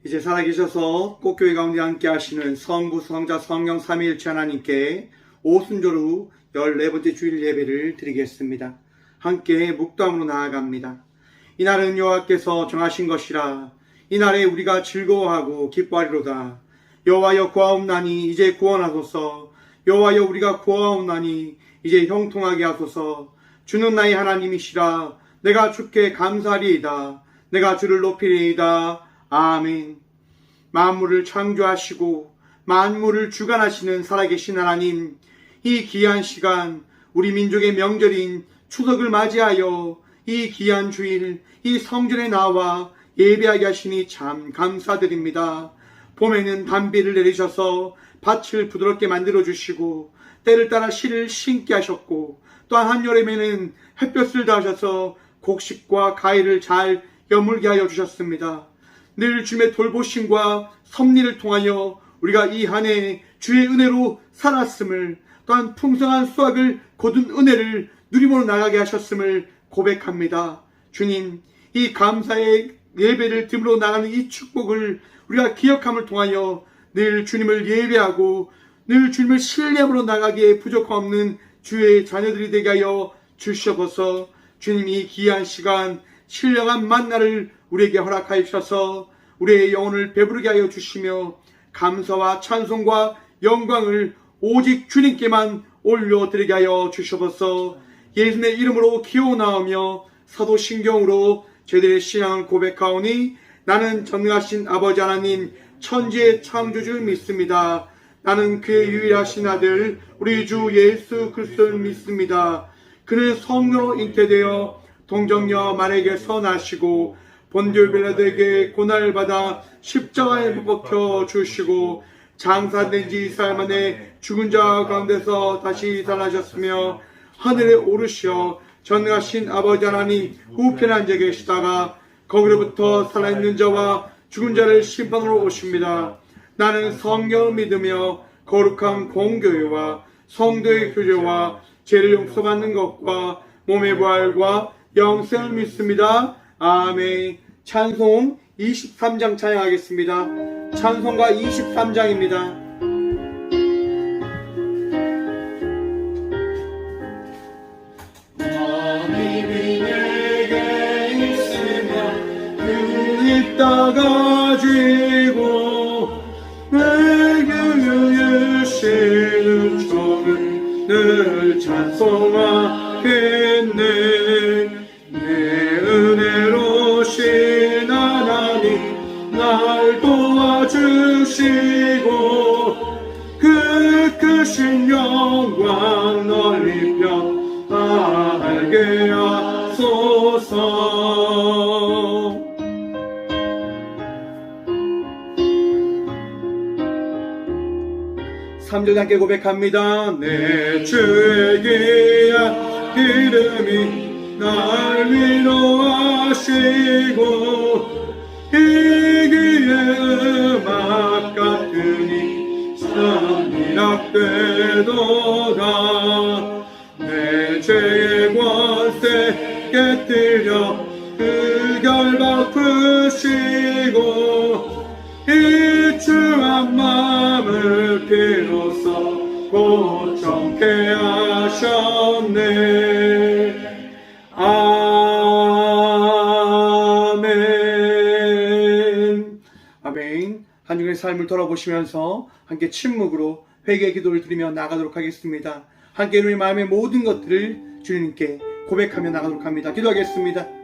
이제 살아계셔서 꽃교회 가운데 함께 하시는 성부, 성자, 성령 삼위일체 하나님께 오순절후 14번째 주일 예배를 드리겠습니다. 함께 묵도함으로 나아갑니다. 이날은 여호와께서 정하신 것이라 이날에 우리가 즐거워하고 기뻐하리로다. 여호와여 구하옵나니 이제 구원하소서. 여호와여 우리가 구하옵나니 이제 형통하게 하소서. 주는 나의 하나님이시라. 내가 주께 감사하리이다. 내가 주를 높이리이다. 아멘. 만물을 창조하시고 만물을 주관하시는 살아계신 하나님, 이 귀한 시간 우리 민족의 명절인 추석을 맞이하여 이 귀한 주일 이 성전에 나와 예배하게 하시니 참 감사드립니다. 봄에는 단비를 내리셔서 밭을 부드럽게 만들어 주시고 때를 따라 씨를 심게 하셨고, 또한 한여름에는 햇볕을 다하셔서 곡식과 가위를 잘 여물게 하여 주셨습니다. 늘 주의 돌보심과 섭리를 통하여 우리가 이 한 해 주의 은혜로 살았음을, 또한 풍성한 수확을 거둔 은혜를 누리므로 나가게 하셨음을 고백합니다. 주님, 이 감사의 예배를 드리러 나가는 이 축복을 우리가 기억함을 통하여 늘 주님을 예배하고 늘 주님을 신뢰함으로 나가기에 부족함 없는 주의 자녀들이 되게 하여 주시옵소서. 주님이 귀한 시간 신령한 만나를 우리에게 허락하여 주셔서 우리의 영혼을 배부르게 하여 주시며 감사와 찬송과 영광을 오직 주님께만 올려드리게 하여 주시옵소서. 예수님의 이름으로 기원하오며 사도신경으로 저희들의 신앙을 고백하오니 나는 전능하신 아버지 하나님 천지의 창조주를 믿습니다. 나는 그의 유일하신 아들 우리 주 예수 그리스도를 믿습니다. 그는 성령으로 잉태되어 동정녀 마리아에게서 나시고 본디오 빌라도에게 고난을 받아 십자가에 못 박혀 주시고 장사된 지 4일 만에 죽은 자 가운데서 다시 살아나셨으며 하늘에 오르시어 전능하신 아버지 하나님 우편에 앉아 계시다가 거기로부터 살아있는 자와 죽은 자를 심판으로 오십니다. 나는 성령을 믿으며 거룩한 공교회와 성도의 교제와 죄를 용서받는 것과 몸의 부활과 영생을 믿습니다. 아멘. 찬송 23장 찬양하겠습니다. 찬송가 23장입니다. 가지고 내게 주시는 종을 늘 찬송하겠네. 내 은혜로신 하나님 날 도와주시고 그 크신 영광 넓혀 알게 하소서. 3절 함께 고백합니다. 내 주의 귀한 이름이 날 위로하시고 이기의 음악 같으니 선미락되도다. 내 죄의 권세 깨뜨려 그 결박 푸시고 이 주한 마음을 비로소 고정케 하셨네. 아멘. 아멘. 한 주간의 삶을 돌아보시면서 함께 침묵으로 회개의 기도를 드리며 나가도록 하겠습니다. 함께 우리 마음의 모든 것들을 주님께 고백하며 나가도록 합니다. 기도하겠습니다.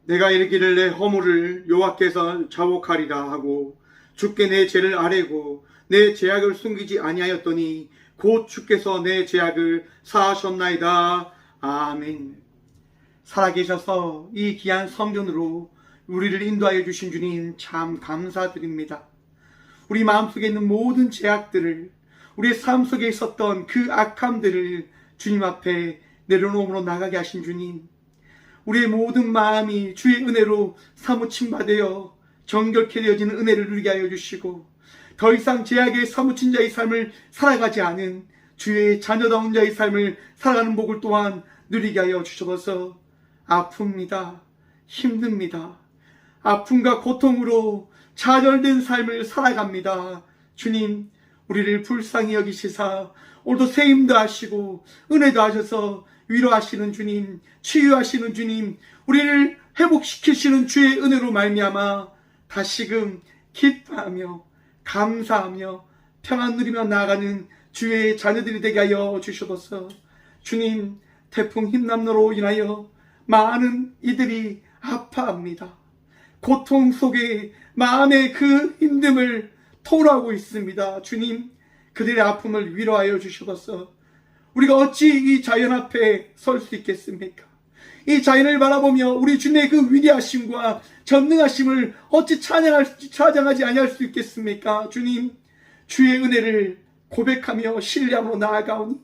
내가 이르기를 내 허물을 여호와께서 자복하리라 하고 주께 내 죄를 아뢰고 내 죄악을 숨기지 아니하였더니 곧 주께서 내 죄악을 사하셨나이다. 아멘. 살아계셔서 이 귀한 성전으로 우리를 인도하여 주신 주님 참 감사드립니다. 우리 마음속에 있는 모든 죄악들을, 우리의 삶 속에 있었던 그 악함들을 주님 앞에 내려놓음으로 나가게 하신 주님, 우리의 모든 마음이 주의 은혜로 사무침 받아 정결케 되어지는 은혜를 누리게 하여 주시고 더 이상 죄악에 사무친 자의 삶을 살아가지 않은 주의 자녀다운 자의 삶을 살아가는 복을 또한 누리게 하여 주셔서 아픕니다. 힘듭니다. 아픔과 고통으로 좌절된 삶을 살아갑니다. 주님, 우리를 불쌍히 여기시사 오늘도 새 힘도 하시고 은혜도 하셔서 위로하시는 주님, 치유하시는 주님, 우리를 회복시키시는 주의 은혜로 말미암아 다시금 기뻐하며 감사하며 평안 누리며 나아가는 주의 자녀들이 되게 하여 주셔서 주님, 태풍 힘남로로 인하여 많은 이들이 아파합니다. 고통 속에 마음의 그 힘듦을 토로하고 있습니다. 주님, 그들의 아픔을 위로하여 주셔서 우리가 어찌 이 자연 앞에 설 수 있겠습니까? 이 자연을 바라보며 우리 주님의 그 위대하심과 전능하심을 어찌 찬양하지 아니할 수 있겠습니까? 주님, 주의 은혜를 고백하며 신뢰함으로 나아가오니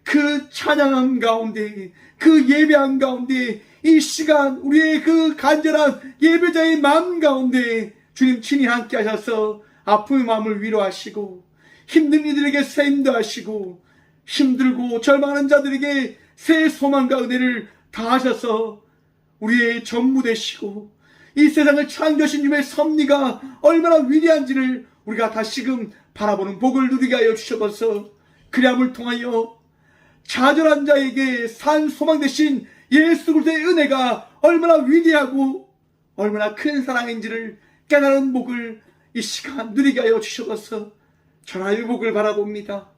그 찬양함 가운데, 그 예배함 가운데, 이 시간 우리의 그 간절한 예배자의 마음 가운데 주님 친히 함께 하셔서 아픔의 마음을 위로하시고 힘든 이들에게 새 힘도 하시고 힘들고 절망하는 자들에게 새 소망과 은혜를 다하셔서 우리의 전부 되시고 이 세상을 창조하신 주님의 섭리가 얼마나 위대한지를 우리가 다시금 바라보는 복을 누리게 하여 주셔서 그리함을 통하여 좌절한 자에게 산 소망 되신 예수 그리스도의 은혜가 얼마나 위대하고 얼마나 큰 사랑인지를 깨달은 복을 이 시간 누리게 하여 주셔서 전하의 복을 바라봅니다.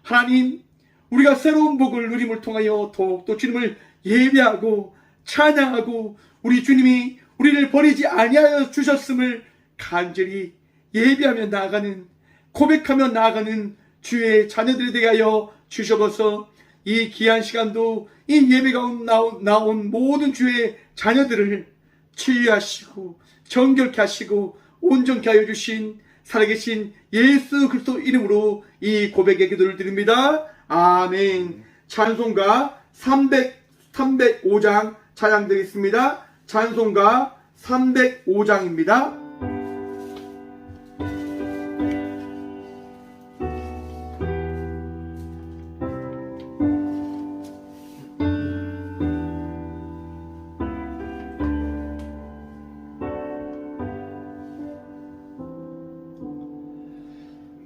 하나님, 우리가 새로운 복을 누림을 통하여 더욱더 주님을 예배하고 찬양하고 우리 주님이 우리를 버리지 아니하여 주셨음을 간절히 예배하며 나아가는, 고백하며 나아가는 주의 자녀들이 되게 하여 주셔서 이 귀한 시간도 이 예배 가운데 나온 모든 주의 자녀들을 치유하시고 정결케 하시고 온전케 하여 주신 살아계신 예수 그리스도 이름으로 이 고백의 기도를 드립니다. 아멘. 찬송가 305장 찬양 드리겠습니다. 찬송가 305장입니다.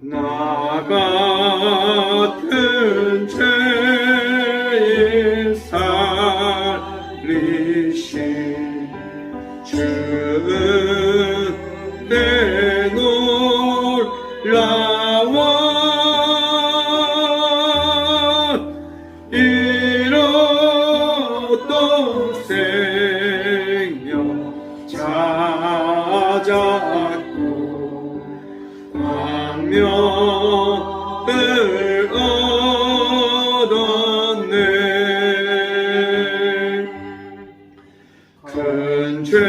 나 같은 죄인 살리신 주 내 놀라워 잃었던 생명 찾았고 광명을 얻었네. 큰 죄악에서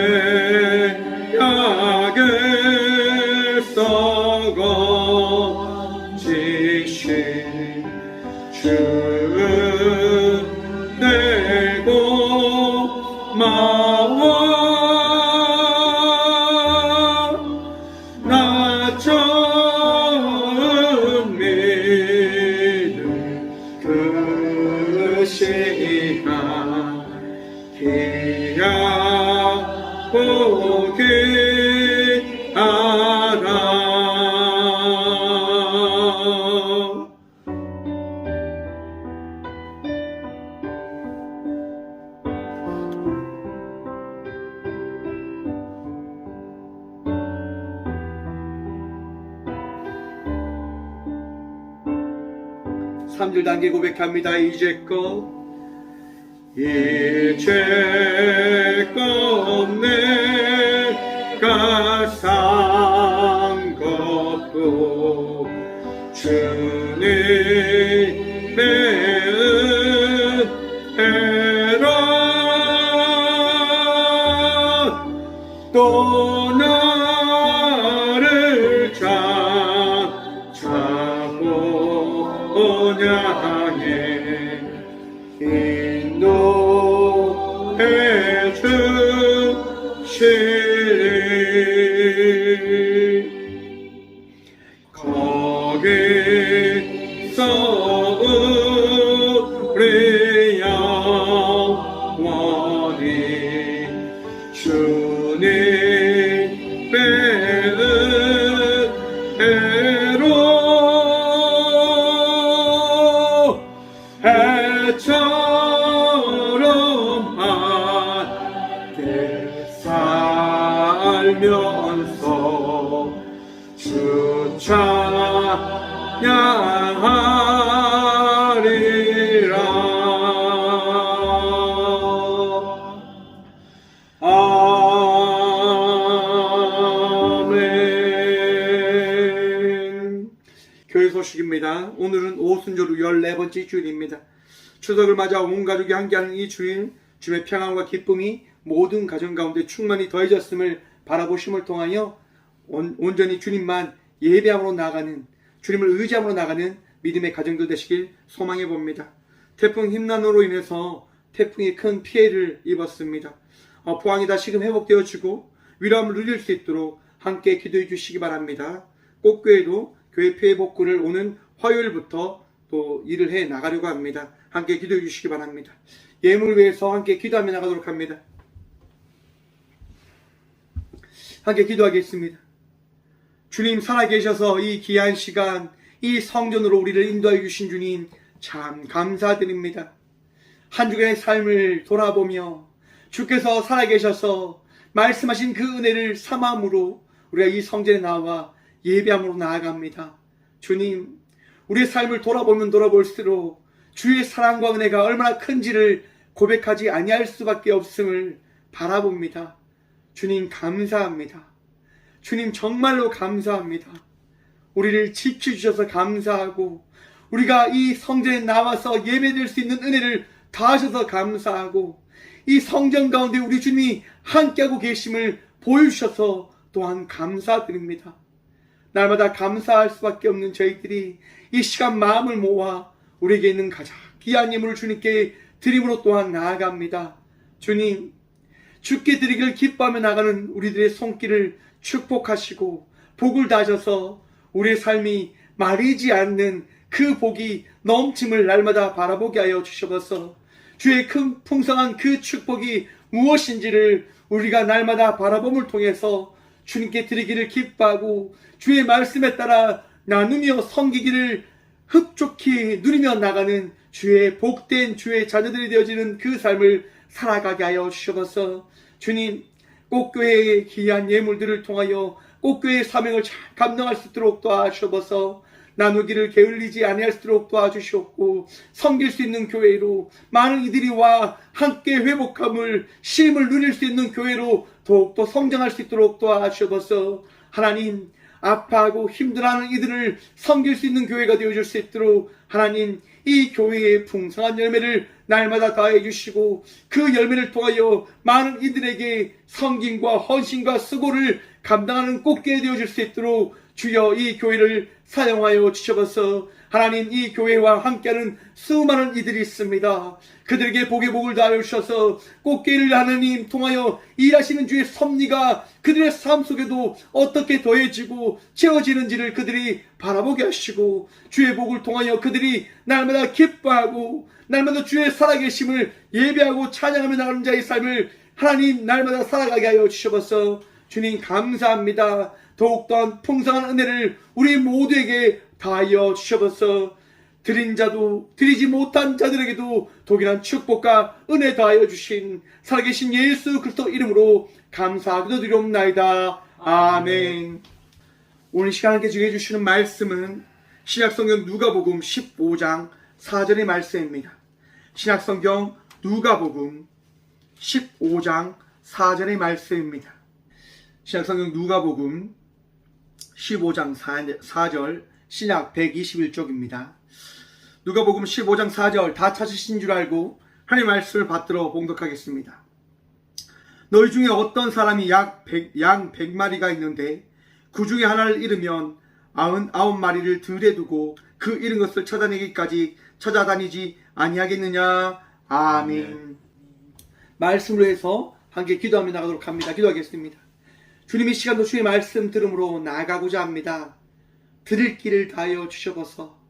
건지신 주 내 고마워 나 처음 믿은 그 시간 기약보기 알아. 삼 절 단계 고백합니다. 이제껏 이제껏 내가 산 것도 주님의 은혜라. 또 나를 찾아오냐 하네. 인도해 주시리. 거기서 우리 영원히 주님의 은혜로 해처럼 함께 살면서 주 찬양하리라. 아멘. 교회 소식입니다. 오늘은 오순절 후 14번째 주일입니다. 추석을 맞아 온 가족이 함께하는 이 주일, 주님의 평안과 기쁨이 모든 가정 가운데 충만히 더해졌음을 바라보심을 통하여 온전히 주님만 예배함으로 나아가는, 주님을 의지함으로 나가는 믿음의 가정들 되시길 소망해 봅니다. 태풍 힘난으로 인해서 태풍이 큰 피해를 입었습니다. 포항이 다시금 회복되어지고 위로함을 누릴 수 있도록 함께 기도해 주시기 바랍니다. 꽃교회도 교회 피해 복구를 오는 화요일부터 또 일을 해 나가려고 합니다. 함께 기도해 주시기 바랍니다. 예물을 위해서 함께 기도하며 나가도록 합니다. 함께 기도하겠습니다. 주님 살아계셔서 이 귀한 시간, 이 성전으로 우리를 인도해 주신 주님 참 감사드립니다. 한 주간의 삶을 돌아보며 주께서 살아계셔서 말씀하신 그 은혜를 삼함으로 우리가 이 성전에 나와 예배함으로 나아갑니다. 주님, 우리의 삶을 돌아보면 돌아볼수록 주의 사랑과 은혜가 얼마나 큰지를 고백하지 아니할 수밖에 없음을 바라봅니다. 주님 감사합니다. 주님 정말로 감사합니다. 우리를 지켜주셔서 감사하고 우리가 이 성전에 나와서 예배드릴 수 있는 은혜를 다하셔서 감사하고 이 성전 가운데 우리 주님이 함께하고 계심을 보여주셔서 또한 감사드립니다. 날마다 감사할 수밖에 없는 저희들이 이 시간 마음을 모아 우리에게 있는 가장 귀한 예물을 주님께 드림으로 또한 나아갑니다. 주님, 주께 드리기를 기뻐하며 나가는 우리들의 손길을 축복하시고 복을 다셔서 우리의 삶이 마르지 않는 그 복이 넘침을 날마다 바라보게 하여 주셔서 주의 큰 풍성한 그 축복이 무엇인지를 우리가 날마다 바라봄을 통해서 주님께 드리기를 기뻐하고 주의 말씀에 따라 나누며 섬기기를 흡족히 누리며 나가는 주의 복된 주의 자녀들이 되어지는 그 삶을 살아가게 하여 주셔서 주님, 꽃교회의 귀한 예물들을 통하여 꽃교회의 사명을 잘 감당할 수 있도록 도와주셔서 나누기를 게을리지 아니할 수 있도록 도와주시옵고 섬길 수 있는 교회로 많은 이들이 와 함께 회복함을 쉼을 누릴 수 있는 교회로 더욱더 성장할 수 있도록 도와주셔서 하나님, 아파하고 힘들어하는 이들을 섬길 수 있는 교회가 되어줄 수 있도록 하나님, 이 교회의 풍성한 열매를 날마다 다해 주시고 그 열매를 통하여 많은 이들에게 섬김과 헌신과 수고를 감당하는 꽃게 되어줄 수 있도록 주여 이 교회를 사용하여 주셔서 하나님, 이 교회와 함께하는 수많은 이들이 있습니다. 그들에게 복의 복을 다하여 주셔서 꽃게를 하나님 통하여 일하시는 주의 섭리가 그들의 삶 속에도 어떻게 더해지고 채워지는지를 그들이 바라보게 하시고 주의 복을 통하여 그들이 날마다 기뻐하고 날마다 주의 살아계심을 예배하고 찬양하며 나가는 자의 삶을 하나님 날마다 살아가게 하여 주셔서 주님 감사합니다. 더욱더 풍성한 은혜를 우리 모두에게 다하여 주셔서 드린 자도 드리지 못한 자들에게도 동일한 축복과 은혜 다하여 주신 살아계신 예수 그리스도 이름으로 감사하기도 드리옵나이다. 아멘. 오늘 시간 함께 주게 해주시는 말씀은 신약성경 누가복음 15장 4절의 말씀입니다. 신약성경 누가복음 15장 4절의 말씀입니다. 신약성경 누가복음 15장 4절 신약 121쪽입니다. 누가복음 15장 4절 다 찾으신 줄 알고 하나님의 말씀을 받들어 봉독하겠습니다. 너희 중에 어떤 사람이 양 100마리가 있는데 그 중에 하나를 잃으면 99마리를 들에 두고 그 잃은 것을 찾아내기까지 찾아다니지 아니하겠느냐. 아멘. 말씀으로 해서 함께 기도하며 나가도록 합니다. 기도하겠습니다. 주님, 이 시간도 주의 말씀 들음으로 나아가고자 합니다. 들을 길을 다하여 주셔서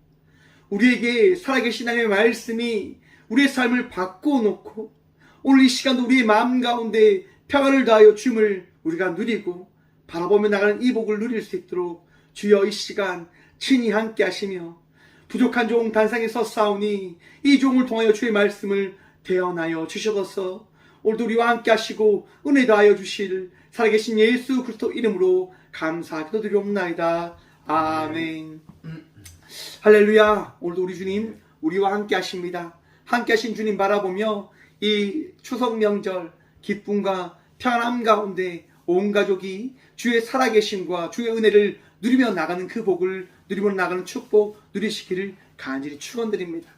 우리에게 살아계신 하나님의 말씀이 우리의 삶을 바꿔놓고 오늘 이 시간도 우리의 마음 가운데 평안을 다하여 주님을 우리가 누리고 바라보며 나가는 이 복을 누릴 수 있도록 주여 이 시간 친히 함께 하시며 부족한 종 단상에 섰사오니 이 종을 통하여 주의 말씀을 대언하여 주셔서 오늘도 우리와 함께 하시고 은혜 다하여 주실 살아계신 예수 그리스도 이름으로 감사 기도드리옵나이다. 아멘. 할렐루야. 오늘도 우리 주님 우리와 함께 하십니다. 함께 하신 주님 바라보며 이 추석 명절 기쁨과 평안함 가운데 온 가족이 주의 살아계심과 주의 은혜를 누리며 나가는 그 복을 누리며 나가는 축복 누리시기를 간절히 축원드립니다.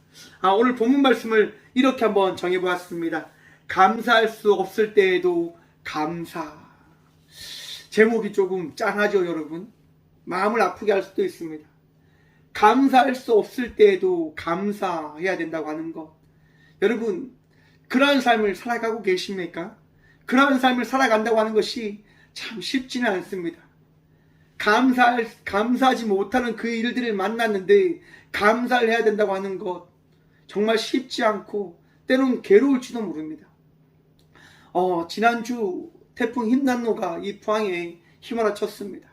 오늘 본문 말씀을 이렇게 한번 정해보았습니다. 감사할 수 없을 때에도 감사. 제목이 조금 짠하죠, 여러분? 마음을 아프게 할 수도 있습니다. 감사할 수 없을 때에도 감사해야 된다고 하는 것. 여러분, 그러한 삶을 살아가고 계십니까? 그러한 삶을 살아간다고 하는 것이 참 쉽지는 않습니다. 감사하지 못하는 그 일들을 만났는데 감사를 해야 된다고 하는 것 정말 쉽지 않고 때로는 괴로울지도 모릅니다. 지난주 태풍 흰난로가 이 포항에 휘몰아쳤습니다.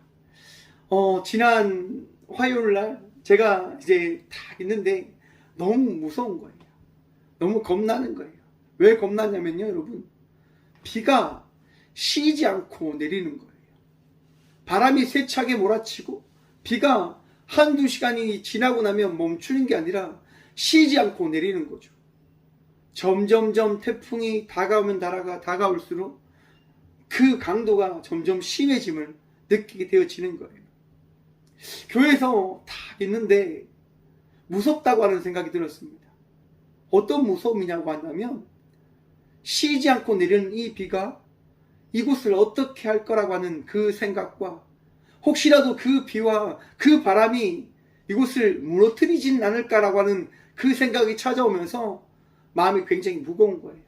지난 화요일날 제가 이제 딱 있는데 너무 무서운 거예요. 너무 겁나는 거예요. 왜 겁나냐면요, 여러분. 비가 쉬지 않고 내리는 거예요. 바람이 세차게 몰아치고 비가 한두 시간이 지나고 나면 멈추는 게 아니라 쉬지 않고 내리는 거죠. 점점점 태풍이 다가오면 다가올수록 그 강도가 점점 심해짐을 느끼게 되어지는 거예요. 교회에서 딱 있는데 무섭다고 하는 생각이 들었습니다. 어떤 무서움이냐고 한다면 쉬지 않고 내리는 이 비가 이곳을 어떻게 할 거라고 하는 그 생각과 혹시라도 그 비와 그 바람이 이곳을 무너뜨리진 않을까라고 하는 그 생각이 찾아오면서 마음이 굉장히 무거운 거예요.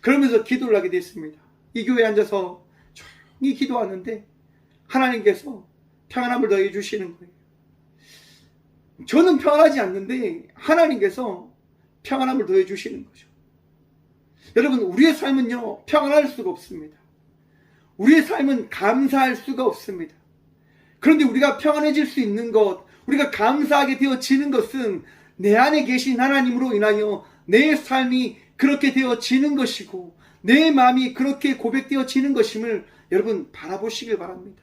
그러면서 기도를 하게 됐습니다. 이 교회에 앉아서 조용히 기도하는데 하나님께서 평안함을 더해 주시는 거예요. 저는 평안하지 않는데 하나님께서 평안함을 더해 주시는 거죠. 여러분, 우리의 삶은요, 평안할 수가 없습니다. 우리의 삶은 감사할 수가 없습니다. 그런데 우리가 평안해질 수 있는 것, 우리가 감사하게 되어지는 것은 내 안에 계신 하나님으로 인하여 내 삶이 그렇게 되어지는 것이고 내 마음이 그렇게 고백되어지는 것임을 여러분 바라보시길 바랍니다.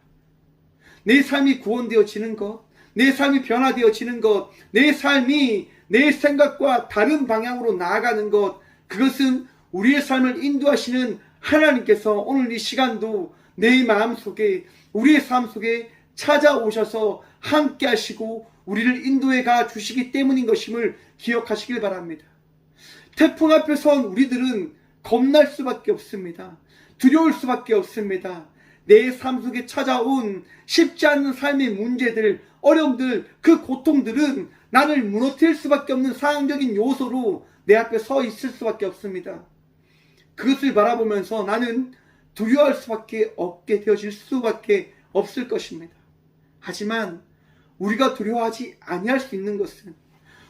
내 삶이 구원되어지는 것, 내 삶이 변화되어지는 것, 내 삶이 내 생각과 다른 방향으로 나아가는 것, 그것은 우리의 삶을 인도하시는 하나님께서 오늘 이 시간도 내 마음속에 우리의 삶 속에 찾아오셔서 함께 하시고 우리를 인도해 가 주시기 때문인 것임을 기억하시길 바랍니다. 태풍 앞에 선 우리들은 겁날 수밖에 없습니다. 두려울 수밖에 없습니다. 내 삶 속에 찾아온 쉽지 않은 삶의 문제들, 어려움들, 그 고통들은 나를 무너뜨릴 수밖에 없는 상황적인 요소로 내 앞에 서 있을 수밖에 없습니다. 그것을 바라보면서 나는 두려워할 수밖에 없게 되어질 수밖에 없을 것입니다. 하지만 우리가 두려워하지 아니할 수 있는 것은,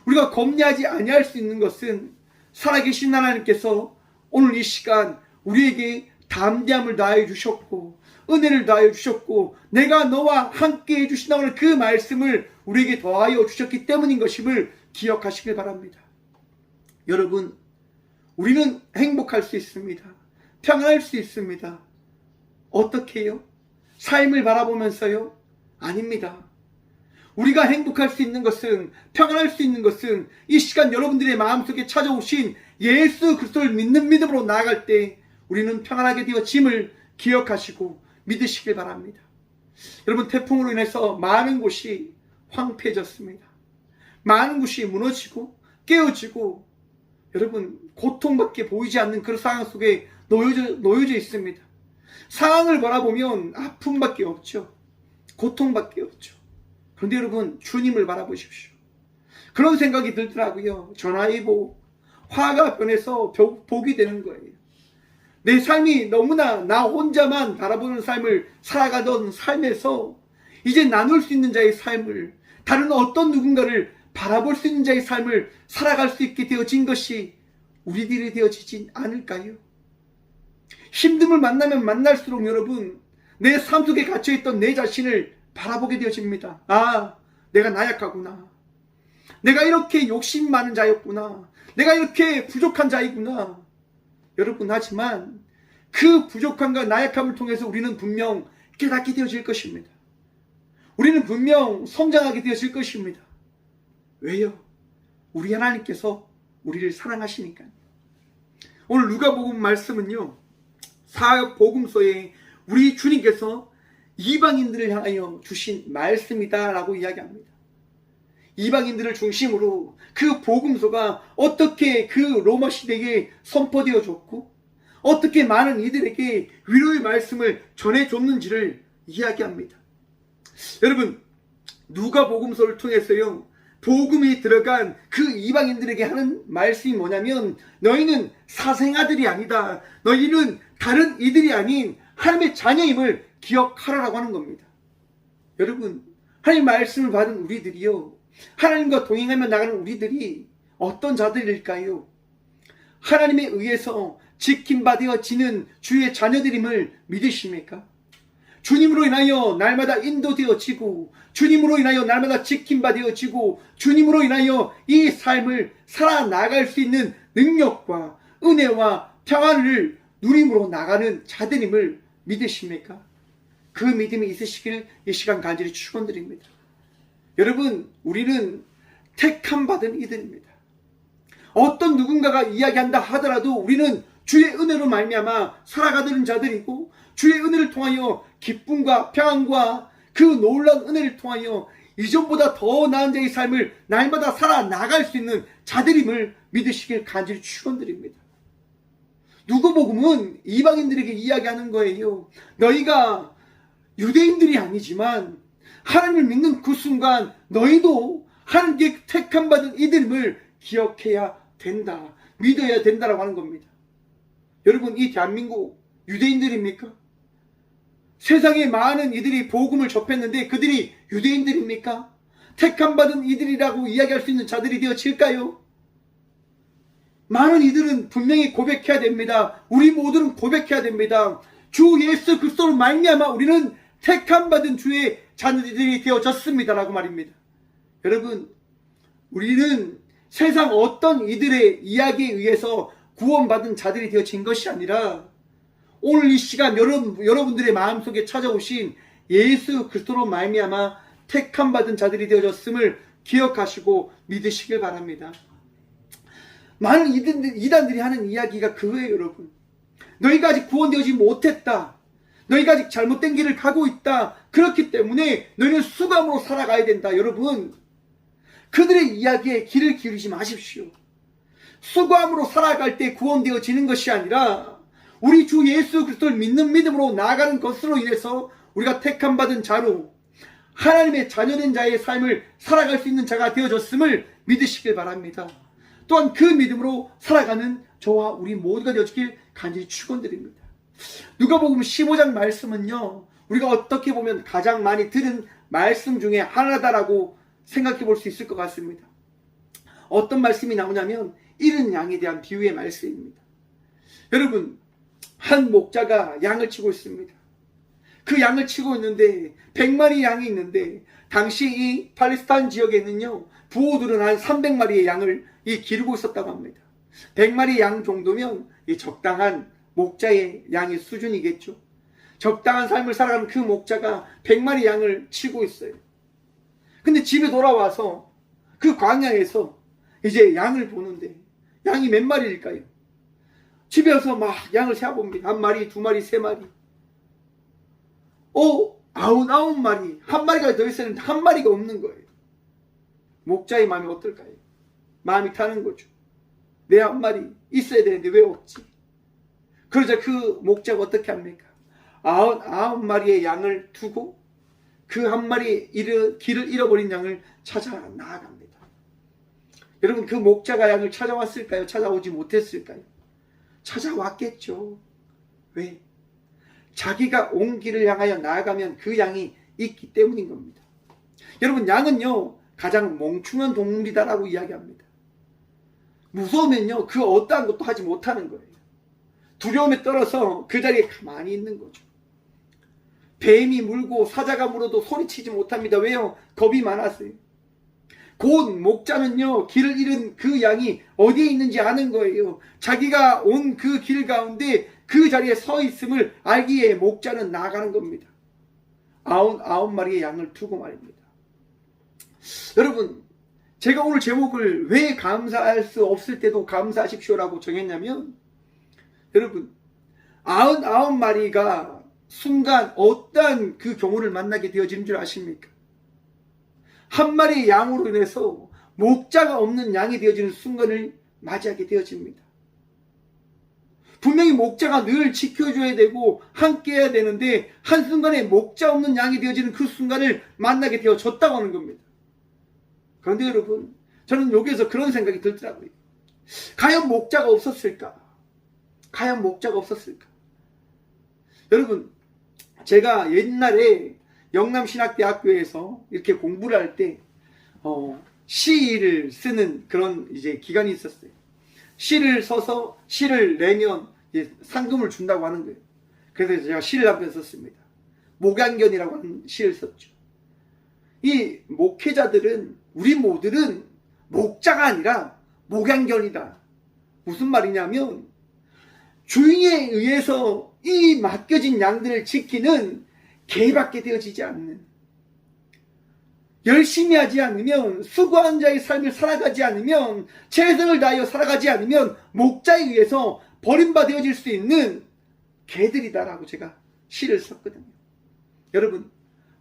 우리가 겁내하지 아니할 수 있는 것은 살아계신 하나님께서 오늘 이 시간 우리에게 담대함을 다해 주셨고 은혜를 다해 주셨고 내가 너와 함께 해주신다고 하는 그 말씀을 우리에게 더하여 주셨기 때문인 것임을 기억하시길 바랍니다. 여러분, 우리는 행복할 수 있습니다. 평안할 수 있습니다. 어떻게 해요? 삶을 바라보면서요? 아닙니다. 우리가 행복할 수 있는 것은, 평안할 수 있는 것은 이 시간 여러분들의 마음속에 찾아오신 예수 그리스도를 믿는 믿음으로 나아갈 때 우리는 평안하게 되어짐을 기억하시고 믿으시길 바랍니다. 여러분, 태풍으로 인해서 많은 곳이 황폐해졌습니다. 많은 곳이 무너지고 깨어지고 여러분 고통밖에 보이지 않는 그런 상황 속에 놓여져 있습니다. 상황을 바라보면 아픔밖에 없죠. 고통밖에 없죠. 그런데 여러분, 주님을 바라보십시오. 그런 생각이 들더라고요. 전화위복, 화가 변해서 복이 되는 거예요. 내 삶이 너무나 나 혼자만 바라보는 삶을 살아가던 삶에서 이제 나눌 수 있는 자의 삶을, 다른 어떤 누군가를 바라볼 수 있는 자의 삶을 살아갈 수 있게 되어진 것이 우리들이 되어지지 않을까요? 힘듦을 만나면 만날수록 여러분, 내 삶 속에 갇혀있던 내 자신을 바라보게 되어집니다. 아, 내가 나약하구나. 내가 이렇게 욕심 많은 자였구나. 내가 이렇게 부족한 자이구나. 여러분, 하지만 그 부족함과 나약함을 통해서 우리는 분명 깨닫게 되어질 것입니다. 우리는 분명 성장하게 되어질 것입니다. 왜요? 우리 하나님께서 우리를 사랑하시니까요. 오늘 누가복음 말씀은요, 사복음서에 우리 주님께서 이방인들을 향하여 주신 말씀이다 라고 이야기합니다. 이방인들을 중심으로 그 복음서가 어떻게 그 로마 시대에 선포되어졌고 어떻게 많은 이들에게 위로의 말씀을 전해줬는지를 이야기합니다. 여러분, 누가복음서를 통해서요, 복음이 들어간 그 이방인들에게 하는 말씀이 뭐냐면, 너희는 사생아들이 아니다. 너희는 다른 이들이 아닌 하나님의 자녀임을 기억하라라고 하는 겁니다. 여러분, 하나님 말씀을 받은 우리들이요, 하나님과 동행하며 나가는 우리들이 어떤 자들일까요? 하나님에 의해서 지킴받아지는 주의 자녀들임을 믿으십니까? 주님으로 인하여 날마다 인도되어지고, 주님으로 인하여 날마다 지킴받아지고, 주님으로 인하여 이 삶을 살아나갈 수 있는 능력과 은혜와 평안을 누림으로 나가는 자들임을 믿으십니까? 그 믿음이 있으시길 이 시간 간절히 축원드립니다. 여러분, 우리는 택함받은 이들입니다. 어떤 누군가가 이야기한다 하더라도 우리는 주의 은혜로 말미암아 살아가는 자들이고, 주의 은혜를 통하여 기쁨과 평안과 그 놀라운 은혜를 통하여 이전보다 더 나은 자의 삶을 날마다 살아나갈 수 있는 자들임을 믿으시길 간절히 축원드립니다. 누가복음은 이방인들에게 이야기하는 거예요. 너희가 유대인들이 아니지만 하나님을 믿는 그 순간 너희도 하나님께 택함받은 이들임을 기억해야 된다, 믿어야 된다라고 하는 겁니다. 여러분, 이 대한민국 유대인들입니까? 세상에 많은 이들이 복음을 접했는데 그들이 유대인들입니까? 택함받은 이들이라고 이야기할 수 있는 자들이 되어질까요? 많은 이들은 분명히 고백해야 됩니다. 우리 모두는 고백해야 됩니다. 주 예수 그리스도로 말미암아 우리는 택함받은 주의 자녀들이 되어졌습니다라고 말입니다. 여러분, 우리는 세상 어떤 이들의 이야기에 의해서 구원받은 자들이 되어진 것이 아니라 오늘 이 시간 여러분들의 마음속에 찾아오신 예수 그리스도로 말미암아 택함받은 자들이 되어졌음을 기억하시고 믿으시길 바랍니다. 많은 이단들이 하는 이야기가 그거예요. 여러분, 너희가 아직 구원되어지 못했다, 너희가 아직 잘못된 길을 가고 있다, 그렇기 때문에 너희는 수감으로 살아가야 된다. 여러분, 그들의 이야기에 귀를 기울이지 마십시오. 수감으로 살아갈 때 구원되어지는 것이 아니라 우리 주 예수 그리스도를 믿는 믿음으로 나아가는 것으로 인해서 우리가 택함받은 자로 하나님의 자녀된 자의 삶을 살아갈 수 있는 자가 되어졌음을 믿으시길 바랍니다. 또한 그 믿음으로 살아가는 저와 우리 모두가 되어지길 간절히 축원드립니다. 누가복음 15장 말씀은요, 우리가 어떻게 보면 가장 많이 들은 말씀 중에 하나다라고 생각해 볼 수 있을 것 같습니다. 어떤 말씀이 나오냐면 잃은 양에 대한 비유의 말씀입니다. 여러분, 한 목자가 양을 치고 있습니다. 그 양을 치고 있는데 100마리 양이 있는데, 당시 이 팔레스타인 지역에는요, 부호들은 한 300마리의 양을 기르고 있었다고 합니다. 100마리 양 정도면 이 적당한 목자의 양의 수준이겠죠. 적당한 삶을 살아가는 그 목자가 100마리 양을 치고 있어요. 근데 집에 돌아와서 그 광야에서 이제 양을 보는데 양이 몇 마리일까요? 집에 와서 막 양을 세어봅니다. 한 마리, 두 마리, 세 마리. 99마리. 한 마리가 더 있었는데 한 마리가 없는 거예요. 목자의 마음이 어떨까요? 마음이 타는 거죠. 내 한 마리 있어야 되는데 왜 없지? 그러자 그 목자가 어떻게 합니까? 99마리의 양을 두고 그 한 마리 길을 잃어버린 양을 찾아 나아갑니다. 여러분, 그 목자가 양을 찾아왔을까요? 찾아오지 못했을까요? 찾아왔겠죠. 왜? 자기가 온 길을 향하여 나아가면 그 양이 있기 때문인 겁니다. 여러분, 양은요 가장 멍충한 동물이다라고 이야기합니다. 무서우면요 그 어떠한 것도 하지 못하는 거예요. 두려움에 떨어서 그 자리에 가만히 있는 거죠. 뱀이 물고 사자가 물어도 소리치지 못합니다. 왜요? 겁이 많았어요. 곧 목자는요 길을 잃은 그 양이 어디에 있는지 아는 거예요. 자기가 온 그 길 가운데 그 자리에 서 있음을 알기에 목자는 나가는 겁니다. 99마리의 양을 두고 말입니다. 여러분, 제가 오늘 제목을 왜 감사할 수 없을 때도 감사하십시오라고 정했냐면, 여러분, 99마리가 순간 어떠한 그 경우를 만나게 되어지는 줄 아십니까? 한 마리의 양으로 인해서 목자가 없는 양이 되어지는 순간을 맞이하게 되어집니다. 분명히 목자가 늘 지켜줘야 되고 함께 해야 되는데 한순간에 목자 없는 양이 되어지는 그 순간을 만나게 되어졌다고 하는 겁니다. 그런데 여러분, 저는 여기에서 그런 생각이 들더라고요. 과연 목자가 없었을까? 과연 목자가 없었을까? 여러분, 제가 옛날에 영남신학대학교에서 이렇게 공부를 할 때 시를 쓰는 그런 이제 기간이 있었어요. 시를 써서 시를 내면 이제 상금을 준다고 하는 거예요. 그래서 제가 시를 한편 썼습니다. 목양견이라고 하는 시를 썼죠. 이 목회자들은, 우리 모두는 목자가 아니라 목양견이다. 무슨 말이냐면 주인에 의해서 이 맡겨진 양들을 지키는 개밖에 되어지지 않는, 열심히 하지 않으면, 수고한 자의 삶을 살아가지 않으면, 최선을 다하여 살아가지 않으면 목자에 의해서 버림받아질 수 있는 개들이다라고 제가 시를 썼거든요. 여러분,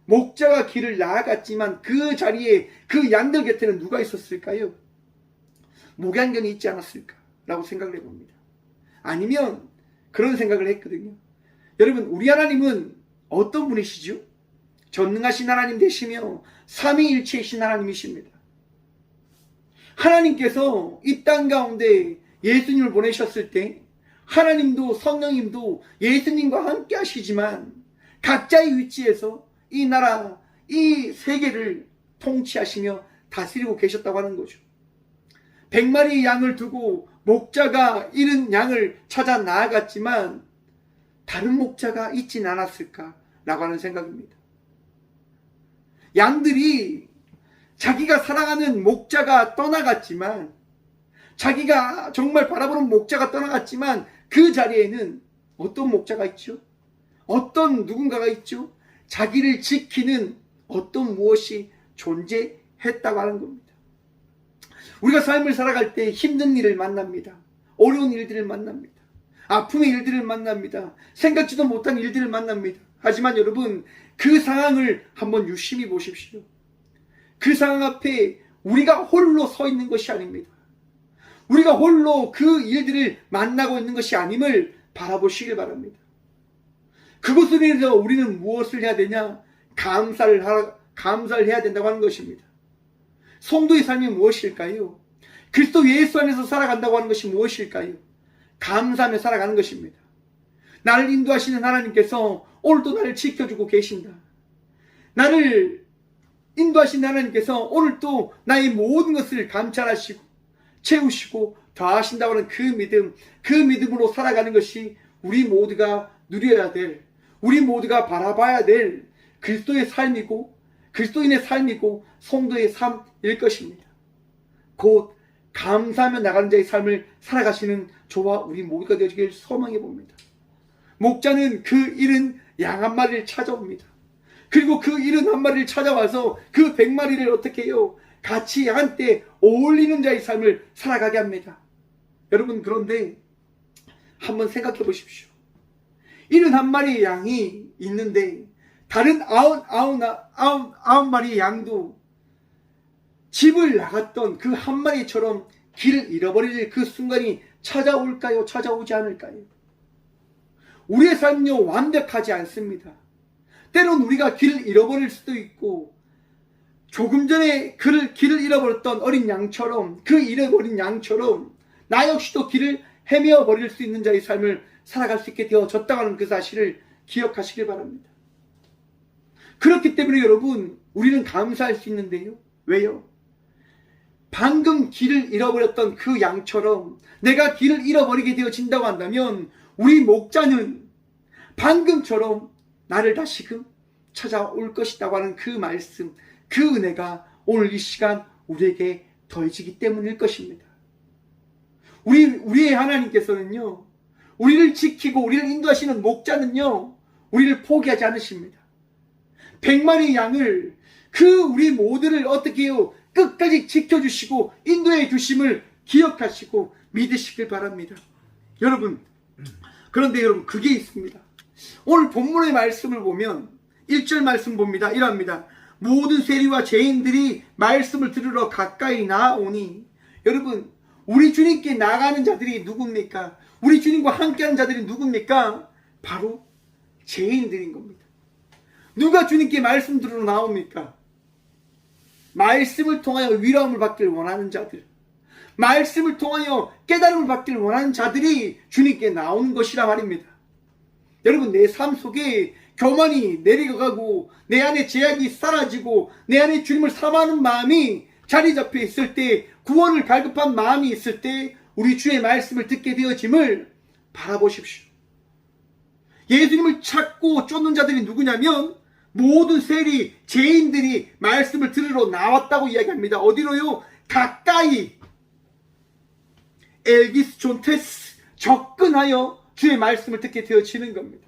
목자가 길을 나아갔지만 그 자리에 그 양들 곁에는 누가 있었을까요? 목양견이 있지 않았을까라고 생각을 해봅니다. 아니면 그런 생각을 했거든요. 여러분, 우리 하나님은 어떤 분이시죠? 전능하신 하나님 되시며 삼위일체이신 하나님이십니다. 하나님께서 이 땅 가운데 예수님을 보내셨을 때 하나님도 성령님도 예수님과 함께 하시지만 각자의 위치에서 이 나라, 이 세계를 통치하시며 다스리고 계셨다고 하는 거죠. 100마리의 양을 두고 목자가 잃은 양을 찾아 나아갔지만 다른 목자가 있진 않았을까라고 하는 생각입니다. 양들이 자기가 사랑하는 목자가 떠나갔지만, 자기가 정말 바라보는 목자가 떠나갔지만 그 자리에는 어떤 목자가 있죠? 어떤 누군가가 있죠? 자기를 지키는 어떤 무엇이 존재했다고 하는 겁니다. 우리가 삶을 살아갈 때 힘든 일을 만납니다. 어려운 일들을 만납니다. 아픔의 일들을 만납니다. 생각지도 못한 일들을 만납니다. 하지만 여러분, 그 상황을 한번 유심히 보십시오. 그 상황 앞에 우리가 홀로 서 있는 것이 아닙니다. 우리가 홀로 그 일들을 만나고 있는 것이 아님을 바라보시길 바랍니다. 그것으로 인해서 우리는 무엇을 해야 되냐? 감사를 해야 된다고 하는 것입니다. 성도의 삶이 무엇일까요? 그리스도 예수 안에서 살아간다고 하는 것이 무엇일까요? 감사하며 살아가는 것입니다. 나를 인도하시는 하나님께서 오늘도 나를 지켜주고 계신다. 나를 인도하시는 하나님께서 오늘도 나의 모든 것을 감찰하시고 채우시고 더하신다고 하는 그 믿음, 그 믿음으로 살아가는 것이 우리 모두가 누려야 될, 우리 모두가 바라봐야 될 그리스도의 삶이고 그리스도인의 삶이고 성도의 삶일 것입니다. 곧 감사하며 나가는 자의 삶을 살아가시는 저와 우리 모두가 되어지길 소망해 봅니다. 목자는 그 잃은 양 한 마리를 찾아옵니다. 그리고 그 71마리를 찾아와서 그 100마리를 어떻게 해요? 같이 한때 어울리는 자의 삶을 살아가게 합니다. 여러분, 그런데 한번 생각해 보십시오. 71마리의 양이 있는데 다른 99마리의 양도 집을 나갔던 그 한 마리처럼 길을 잃어버릴 그 순간이 찾아올까요? 찾아오지 않을까요? 우리의 삶은요, 완벽하지 않습니다. 때론 우리가 길을 잃어버릴 수도 있고, 조금 전에 길을 잃어버렸던 어린 양처럼, 그 잃어버린 양처럼 나 역시도 길을 헤매어버릴 수 있는 자의 삶을 살아갈 수 있게 되어졌다고 하는 그 사실을 기억하시길 바랍니다. 그렇기 때문에 여러분, 우리는 감사할 수 있는데요. 왜요? 방금 길을 잃어버렸던 그 양처럼 내가 길을 잃어버리게 되어진다고 한다면 우리 목자는 방금처럼 나를 다시금 찾아올 것이라고 하는 그 말씀, 그 은혜가 오늘 이 시간 우리에게 더해지기 때문일 것입니다. 우리의 하나님께서는요, 우리를 지키고 우리를 인도하시는 목자는요, 우리를 포기하지 않으십니다. 100마리 양을, 우리 모두를 어떻게 해요? 끝까지 지켜주시고 인도해 주심을 기억하시고 믿으시길 바랍니다. 여러분, 그런데 여러분, 그게 있습니다. 오늘 본문의 말씀을 보면 1절 말씀 봅니다. 이랍니다. 모든 세리와 죄인들이 말씀을 들으러 가까이 나아오니. 여러분, 우리 주님께 나가는 자들이 누굽니까? 우리 주님과 함께하는 자들이 누굽니까? 바로 죄인들인 겁니다. 누가 주님께 말씀 들으러 나옵니까? 말씀을 통하여 위로함을 받기를 원하는 자들, 말씀을 통하여 깨달음을 받기를 원하는 자들이 주님께 나오는 것이라 말입니다. 여러분, 내 삶 속에 교만이 내려가고 내 안에 제약이 사라지고 내 안에 주님을 사모하는 마음이 자리 잡혀 있을 때, 구원을 갈급한 마음이 있을 때 우리 주의 말씀을 듣게 되어짐을 바라보십시오. 예수님을 찾고 쫓는 자들이 누구냐면 모든 세리, 죄인들이 말씀을 들으러 나왔다고 이야기합니다. 어디로요? 가까이, 엘기스 존테스, 접근하여 주의 말씀을 듣게 되어지는 겁니다.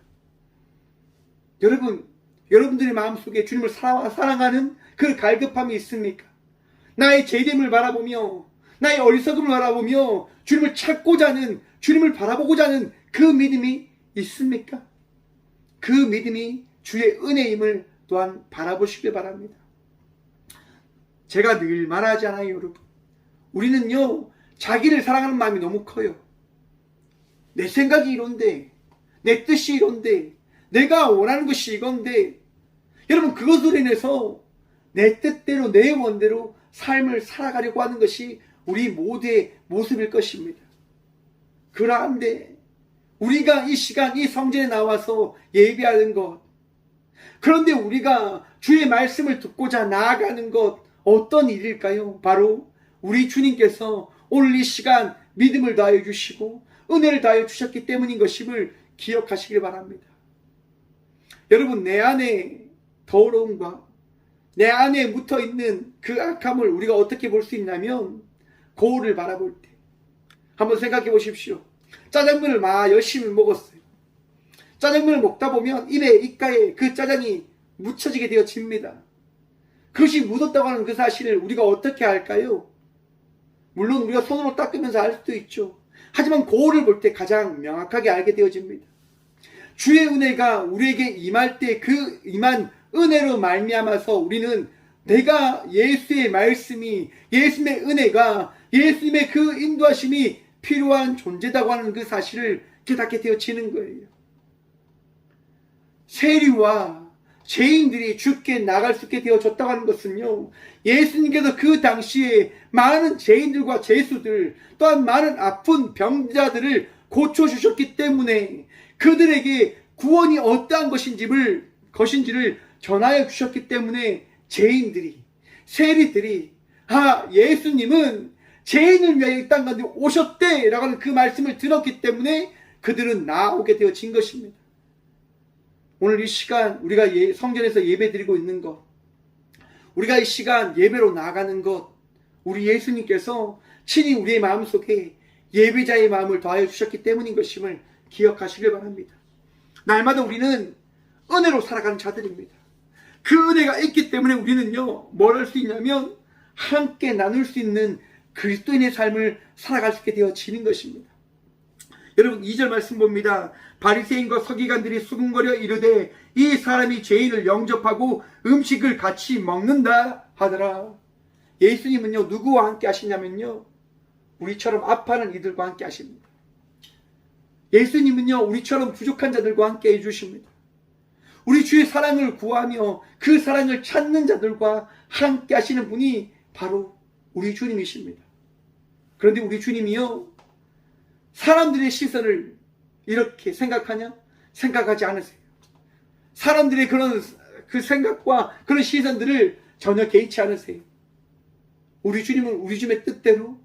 여러분, 여러분들의 마음속에 주님을 사랑하는 그 갈급함이 있습니까? 나의 죄됨을 바라보며, 나의 어리석음을 바라보며 주님을 찾고자 하는, 주님을 바라보고자 하는 그 믿음이 있습니까? 그 믿음이 주의 은혜임을 또한 바라보시길 바랍니다. 제가 늘 말하잖아요, 여러분. 우리는요, 자기를 사랑하는 마음이 너무 커요. 내 생각이 이런데, 내 뜻이 이런데, 내가 원하는 것이 이건데, 여러분, 그것으로 인해서 내 뜻대로, 내 원대로 삶을 살아가려고 하는 것이 우리 모두의 모습일 것입니다. 그런데 우리가 이 시간, 이 성전에 나와서 예배하는 것, 그런데 우리가 주의 말씀을 듣고자 나아가는 것, 어떤 일일까요? 바로 우리 주님께서 오늘 이 시간 믿음을 다해 주시고 은혜를 다해 주셨기 때문인 것임을 기억하시길 바랍니다. 여러분, 내 안에 더러움과 내 안에 묻어있는 그 악함을 우리가 어떻게 볼 수 있냐면, 거울을 바라볼 때 한번 생각해 보십시오. 짜장면을 막 열심히 먹었어요. 짜장면을 먹다 보면 입가에 그 짜장이 묻혀지게 되어집니다. 그것이 묻었다고 하는 그 사실을 우리가 어떻게 알까요? 물론 우리가 손으로 닦으면서 알 수도 있죠. 하지만 거울을 볼 때 가장 명확하게 알게 되어집니다. 주의 은혜가 우리에게 임할 때 그 임한 은혜로 말미암아서 우리는 내가 예수의 말씀이, 예수님의 은혜가, 예수님의 그 인도하심이 필요한 존재다고 하는 그 사실을 깨닫게 되어지는 거예요. 세리와 죄인들이 주께 나갈 수 있게 되어졌다고 하는 것은요, 예수님께서 그 당시에 많은 죄인들과 죄수들, 또한 많은 아픈 병자들을 고쳐주셨기 때문에 그들에게 구원이 어떠한 것인지를 전하여 주셨기 때문에 죄인들이, 세리들이, 예수님은 죄인을 위하여 이 땅 가운데 오셨대 라고 하는 그 말씀을 들었기 때문에 그들은 나오게 되어진 것입니다. 오늘 이 시간 우리가 성전에서 예배 드리고 있는 것, 우리가 이 시간 예배로 나아가는 것, 우리 예수님께서 친히 우리의 마음속에 예배자의 마음을 더하여 주셨기 때문인 것임을 기억하시길 바랍니다. 날마다 우리는 은혜로 살아가는 자들입니다. 그 은혜가 있기 때문에 우리는요, 뭘 할 수 있냐면 함께 나눌 수 있는 그리스도인의 삶을 살아갈 수 있게 되어지는 것입니다. 여러분 2절 말씀 봅니다. 바리새인과 서기관들이 수군거려 이르되 이 사람이 죄인을 영접하고 음식을 같이 먹는다 하더라. 예수님은요, 누구와 함께 하시냐면요, 우리처럼 아파하는 이들과 함께 하십니다. 예수님은요, 우리처럼 부족한 자들과 함께 해주십니다. 우리 주의 사랑을 구하며 그 사랑을 찾는 자들과 함께 하시는 분이 바로 우리 주님이십니다. 그런데 우리 주님이요, 사람들의 시선을 이렇게 생각하냐? 생각하지 않으세요. 사람들의 그런 그 생각과 그런 시선들을 전혀 개의치 않으세요. 우리 주님은 우리 주님의 뜻대로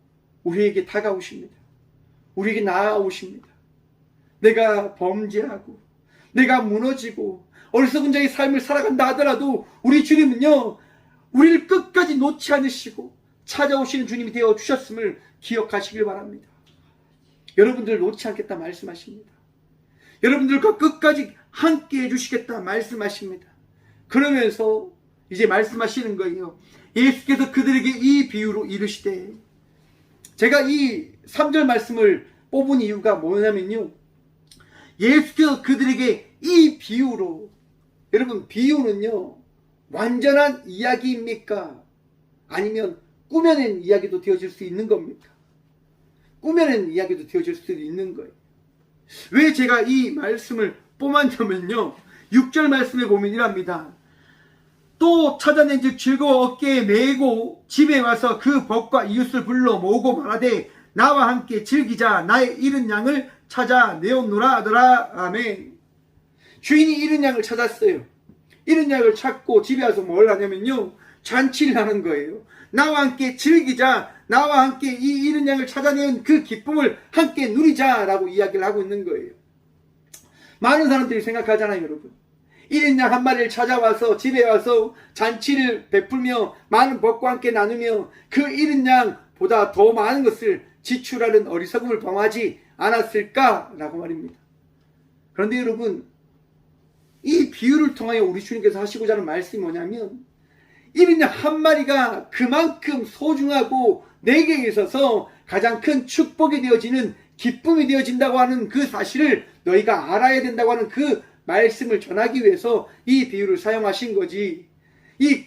우리에게 다가오십니다. 우리에게 나아오십니다. 내가 범죄하고 내가 무너지고 어리석은 자의 삶을 살아간다 하더라도 우리 주님은요, 우리를 끝까지 놓지 않으시고 찾아오시는 주님이 되어 주셨음을 기억하시길 바랍니다. 여러분들 놓지 않겠다 말씀하십니다. 여러분들과 끝까지 함께 해주시겠다 말씀하십니다. 그러면서 이제 말씀하시는 거예요. 예수께서 그들에게 이 비유로 이르시되, 제가 이 3절 말씀을 뽑은 이유가 뭐냐면요, 예수께서 그들에게 이 비유로, 여러분 비유는요 완전한 이야기입니까? 아니면 꾸며낸 이야기도 되어질 수 있는 겁니까? 꾸며낸 이야기도 되어질 수 있는 거예요. 왜 제가 이 말씀을 뽑았냐면요, 6절 말씀에 보면 이랍니다. 또 찾아낸 즉 즐거워 어깨에 메고 집에 와서 그 벗과 이웃을 불러 모으고 말하되 나와 함께 즐기자. 나의 잃은 양을 찾아 내었노라 하더라. 아멘. 주인이 잃은 양을 찾았어요. 잃은 양을 찾고 집에 와서 뭘 하냐면요, 잔치를 하는 거예요. 나와 함께 즐기자. 나와 함께 이 잃은 양을 찾아낸 그 기쁨을 함께 누리자라고 이야기를 하고 있는 거예요. 많은 사람들이 생각하잖아요, 여러분. 잃은 양 한 마리를 찾아와서 집에 와서 잔치를 베풀며 많은 법과 함께 나누며 그 잃은 양보다 더 많은 것을 지출하는 어리석음을 범하지 않았을까라고 말입니다. 그런데 여러분, 이 비유를 통하여 우리 주님께서 하시고자 하는 말씀이 뭐냐면, 잃은 양 한 마리가 그만큼 소중하고 내게 있어서 가장 큰 축복이 되어지는, 기쁨이 되어진다고 하는 그 사실을 너희가 알아야 된다고 하는 그 말씀을 전하기 위해서 이 비유를 사용하신 거지, 이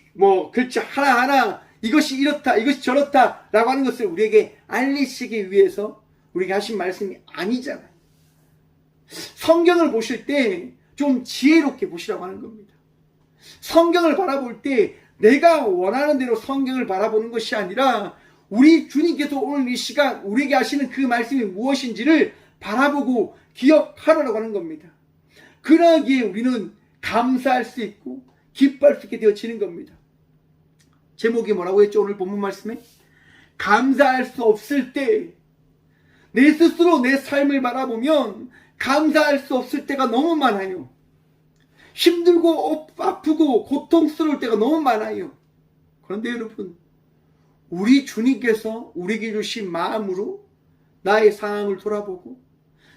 글자 하나하나 이것이 이렇다 이것이 저렇다 라고 하는 것을 우리에게 알리시기 위해서 우리에게 하신 말씀이 아니잖아요. 성경을 보실 때 좀 지혜롭게 보시라고 하는 겁니다. 성경을 바라볼 때 내가 원하는 대로 성경을 바라보는 것이 아니라 우리 주님께서 오늘 이 시간 우리에게 하시는 그 말씀이 무엇인지를 바라보고 기억하라고 하는 겁니다. 그러기에 우리는 감사할 수 있고 기뻐할 수 있게 되어지는 겁니다. 제목이 뭐라고 했죠? 오늘 본문 말씀에 감사할 수 없을 때, 내 스스로 내 삶을 바라보면 감사할 수 없을 때가 너무 많아요. 힘들고 아프고 고통스러울 때가 너무 많아요. 그런데 여러분, 우리 주님께서 우리에게 주신 마음으로 나의 상황을 돌아보고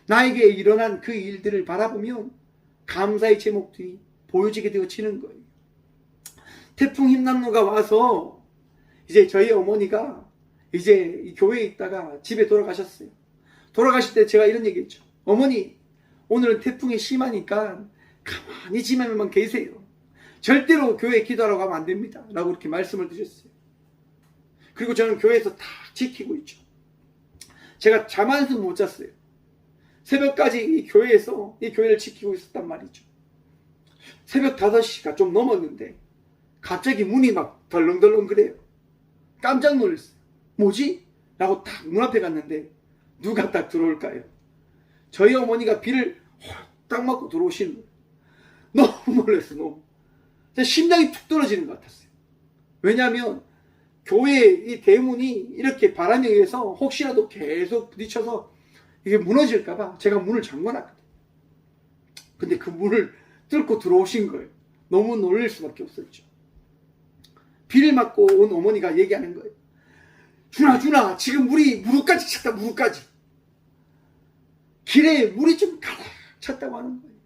나에게 일어난 그 일들을 바라보면 감사의 제목들이 보여지게 되어지는 거예요. 태풍 힘난로가 와서 이제 저희 어머니가 이제 이 교회에 있다가 집에 돌아가셨어요. 돌아가실 때 제가 이런 얘기 했죠. 어머니, 오늘은 태풍이 심하니까 가만히 집에만 계세요. 절대로 교회에 기도하러 가면 안 됩니다. 라고 이렇게 말씀을 드렸어요. 그리고 저는 교회에서 다 지키고 있죠. 제가 잠 한숨 못 잤어요. 새벽까지 이 교회에서 이 교회를 지키고 있었단 말이죠. 새벽 5시가 좀 넘었는데 갑자기 문이 막 덜렁덜렁 그래요. 깜짝 놀랐어요. 뭐지? 라고 딱 문 앞에 갔는데 누가 딱 들어올까요? 저희 어머니가 비를 딱 맞고 들어오시는 거예요. 너무 놀랐어요. 너무. 제 심장이 툭 떨어지는 것 같았어요. 왜냐하면 교회 이 대문이 이렇게 바람에 의해서 혹시라도 계속 부딪혀서 이게 무너질까봐 제가 문을 잠궈놨거든요. 근데 그 문을 뚫고 들어오신 거예요. 너무 놀랄 수밖에 없었죠. 비를 맞고 온 어머니가 얘기하는 거예요. 준아, 지금 물이 무릎까지 찼다, 무릎까지. 길에 물이 좀 가득 찼다고 하는 거예요.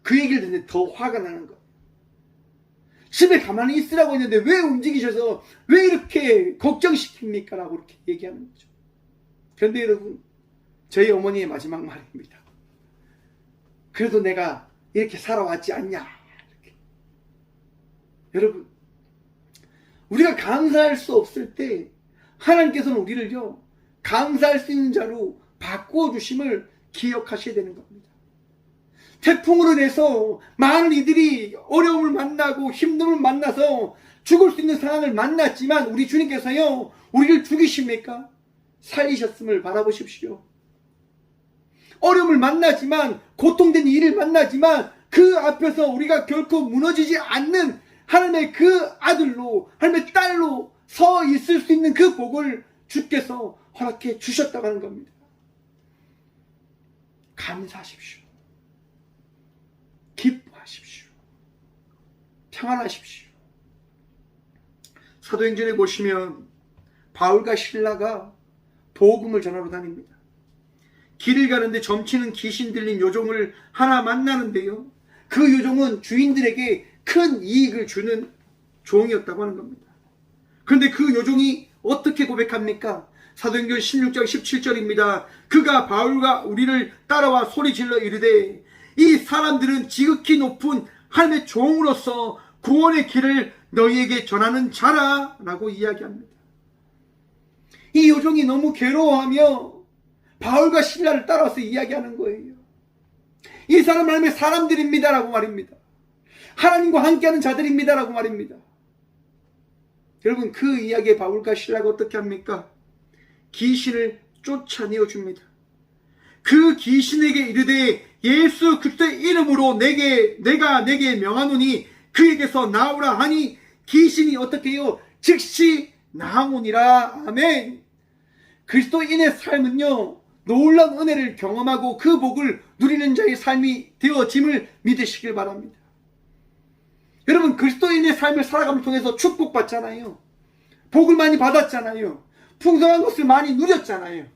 그 얘기를 듣는데 더 화가 나는 거예요. 집에 가만히 있으라고 했는데 왜 움직이셔서 왜 이렇게 걱정시킵니까? 라고 이렇게 얘기하는 거죠. 그런데 여러분, 저희 어머니의 마지막 말입니다. 그래도 내가 이렇게 살아왔지 않냐? 이렇게. 여러분, 우리가 감사할 수 없을 때 하나님께서는 우리를요, 감사할 수 있는 자로 바꾸어 주심을 기억하셔야 되는 겁니다. 태풍으로 인해서 많은 이들이 어려움을 만나고 힘듦을 만나서 죽을 수 있는 상황을 만났지만 우리 주님께서요, 우리를 죽이십니까? 살리셨음을 바라보십시오. 어려움을 만나지만, 고통된 일을 만나지만 그 앞에서 우리가 결코 무너지지 않는 하나님의 그 아들로, 하나님의 딸로 서 있을 수 있는 그 복을 주께서 허락해 주셨다고 하는 겁니다. 감사하십시오. 기뻐하십시오. 평안하십시오. 사도행전에 보시면 바울과 실라가 복음을 전하러 다닙니다. 길을 가는데 점치는 귀신 들린 요종을 하나 만나는데요, 그 요종은 주인들에게 큰 이익을 주는 종이었다고 하는 겁니다. 그런데 그 요종이 어떻게 고백합니까? 사도행전 16장 17절입니다. 그가 바울과 우리를 따라와 소리질러 이르되 이 사람들은 지극히 높은 하나님의 종으로서 구원의 길을 너희에게 전하는 자라 라고 이야기합니다. 이 요종이 너무 괴로워하며 바울과 실라를 따라와서 이야기하는 거예요. 이 사람 하나님의 사람들입니다 라고 말입니다. 하나님과 함께하는 자들입니다 라고 말입니다. 여러분, 그 이야기에 바울과 실라가 어떻게 합니까? 귀신을 쫓아내어 줍니다. 그 귀신에게 이르되 예수 그리스도의 이름으로 내가 내게 명하노니 그에게서 나오라 하니 귀신이 어떻게 해요? 즉시 나오니라. 아멘. 그리스도인의 삶은요, 놀라운 은혜를 경험하고 그 복을 누리는 자의 삶이 되어짐을 믿으시길 바랍니다. 여러분, 그리스도인의 삶을 살아감을 통해서 축복받잖아요. 복을 많이 받았잖아요. 풍성한 것을 많이 누렸잖아요.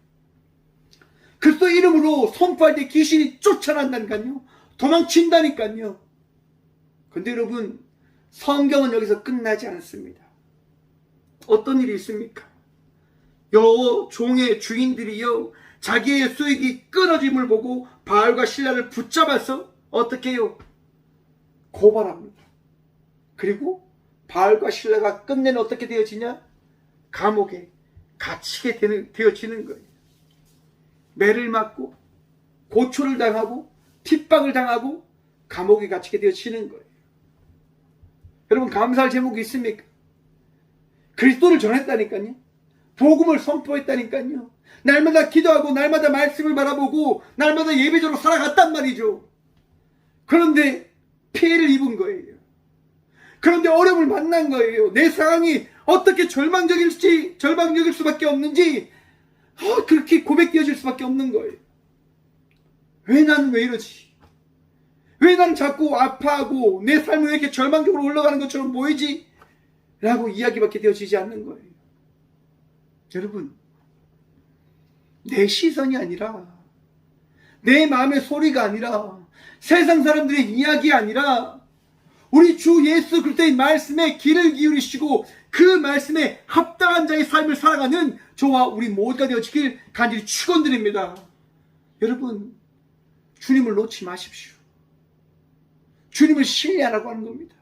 그리스도 이름으로 선포할 때 귀신이 쫓아난다니까요. 도망친다니까요. 그런데 여러분, 성경은 여기서 끝나지 않습니다. 어떤 일이 있습니까? 요 종의 주인들이요, 자기의 수익이 끊어짐을 보고 바울과 실라를 붙잡아서 어떻게 해요? 고발합니다. 그리고 바울과 실라가 끝내는 어떻게 되어지냐? 감옥에 갇히게 되어지는 거예요. 매를 맞고 고초를 당하고 핍박을 당하고 감옥에 갇히게 되어지는 거예요. 여러분, 감사할 제목이 있습니까? 그리스도를 전했다니까요. 복음을 선포했다니까요. 날마다 기도하고 날마다 말씀을 바라보고 날마다 예배자로 살아갔단 말이죠. 그런데 피해를 입은 거예요. 그런데 어려움을 만난 거예요. 내 상황이 어떻게 절망적일 수밖에 없는지 그렇게 고백되어질 수밖에 없는 거예요. 왜 나는 왜 이러지? 왜 나는 자꾸 아파하고 내 삶은 왜 이렇게 절망적으로 올라가는 것처럼 보이지? 라고 이야기밖에 되어지지 않는 거예요. 여러분, 내 시선이 아니라, 내 마음의 소리가 아니라, 세상 사람들의 이야기 아니라 우리 주 예수 그리스도의 말씀에 귀를 기울이시고 그 말씀에 합당한 자의 삶을 살아가는 저와 우리 모두가 되어지길 간절히 축원드립니다. 여러분, 주님을 놓지 마십시오. 주님을 신뢰하라고 하는 겁니다.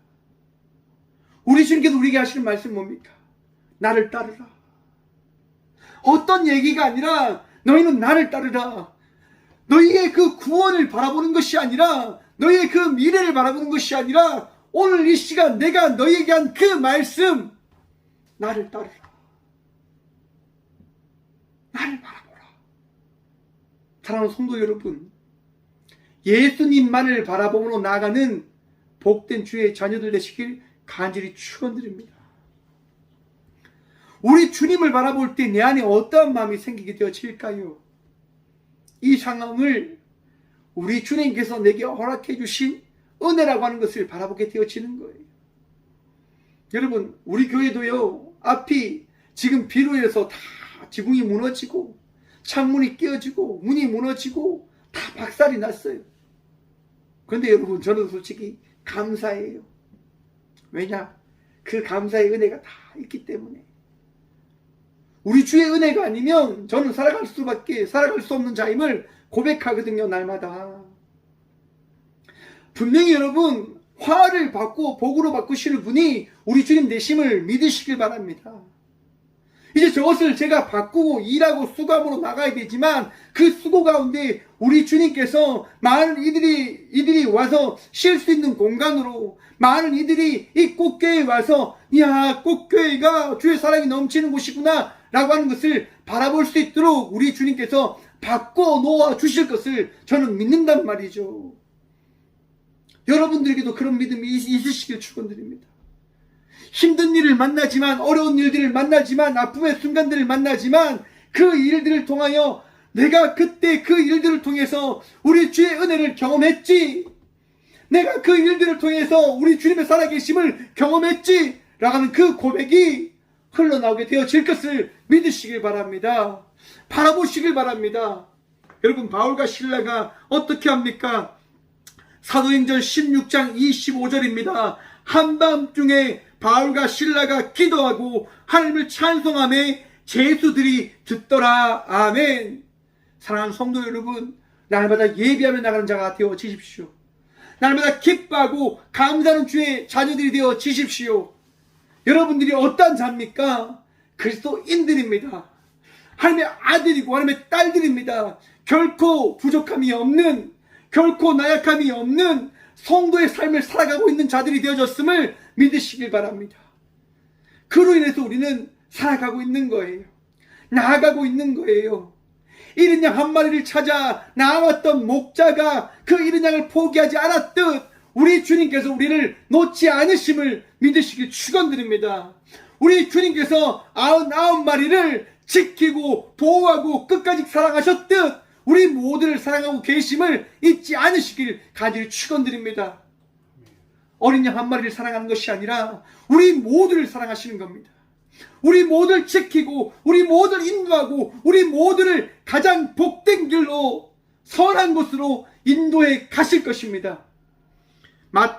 우리 주님께서 우리에게 하시는 말씀은 뭡니까? 나를 따르라. 어떤 얘기가 아니라 너희는 나를 따르라. 너희의 그 구원을 바라보는 것이 아니라, 너희의 그 미래를 바라보는 것이 아니라, 오늘 이 시간 내가 너희에게 한 그 말씀, 나를 따르라. 나를 바라보라. 사랑하는 성도 여러분, 예수님만을 바라보므로 나아가는 복된 주의 자녀들 되시길 간절히 축원드립니다. 우리 주님을 바라볼 때 내 안에 어떠한 마음이 생기게 되어질까요? 이 상황을 우리 주님께서 내게 허락해 주신 은혜라고 하는 것을 바라보게 되어지는 거예요. 여러분, 우리 교회도요, 앞이 지금 비로 인해서 다 지붕이 무너지고 창문이 깨어지고 문이 무너지고 다 박살이 났어요. 그런데 여러분, 저는 솔직히 감사해요. 왜냐? 그 감사의 은혜가 다 있기 때문에. 우리 주의 은혜가 아니면 저는 살아갈 수 없는 자임을 고백하거든요, 날마다. 분명히 여러분, 화를 받고 복으로 바꾸시는 분이 우리 주님 되심을 믿으시길 바랍니다. 이제 저것을 제가 바꾸고 일하고 수고함으로 나가야 되지만 그 수고 가운데 우리 주님께서 많은 이들이 와서 쉴 수 있는 공간으로, 많은 이들이 이 꽃교회에 와서 야, 꽃교회가 주의 사랑이 넘치는 곳이구나 라고 하는 것을 바라볼 수 있도록 우리 주님께서 바꿔 놓아 주실 것을 저는 믿는단 말이죠. 여러분들에게도 그런 믿음이 있으시길 축원드립니다. 힘든 일을 만나지만, 어려운 일들을 만나지만, 아픔의 순간들을 만나지만 그 일들을 통하여 내가 그때 그 일들을 통해서 우리 주의 은혜를 경험했지, 내가 그 일들을 통해서 우리 주님의 살아계심을 경험했지 라고 하는 그 고백이 흘러나오게 되어질 것을 믿으시길 바랍니다. 바라보시길 바랍니다. 여러분, 바울과 실라가 어떻게 합니까? 사도행전 16장 25절입니다. 한밤중에 바울과 실라가 기도하고 하나님을 찬송하며 제수들이 듣더라. 아멘. 사랑하는 성도 여러분, 날마다 예배하며 나가는 자가 되어지십시오. 날마다 기뻐하고 감사하는 주의 자녀들이 되어지십시오. 여러분들이 어떠한 자입니까? 그리스도인들입니다. 하나님의 아들이고 하나님의 딸들입니다. 결코 부족함이 없는, 결코 나약함이 없는 성도의 삶을 살아가고 있는 자들이 되어졌음을 믿으시길 바랍니다. 그로 인해서 우리는 살아가고 있는 거예요. 나아가고 있는 거예요. 이른 양 한 마리를 찾아 나아왔던 목자가 그 이른 양을 포기하지 않았듯 우리 주님께서 우리를 놓지 않으심을 믿으시길 축원드립니다. 우리 주님께서 99마리를 지키고 보호하고 끝까지 사랑하셨듯 우리 모두를 사랑하고 계심을 잊지 않으시길 간절히 축원드립니다. 어린 양 한 마리를 사랑하는 것이 아니라 우리 모두를 사랑하시는 겁니다. 우리 모두를 지키고 우리 모두를 인도하고 우리 모두를 가장 복된 길로, 선한 곳으로 인도해 가실 것입니다.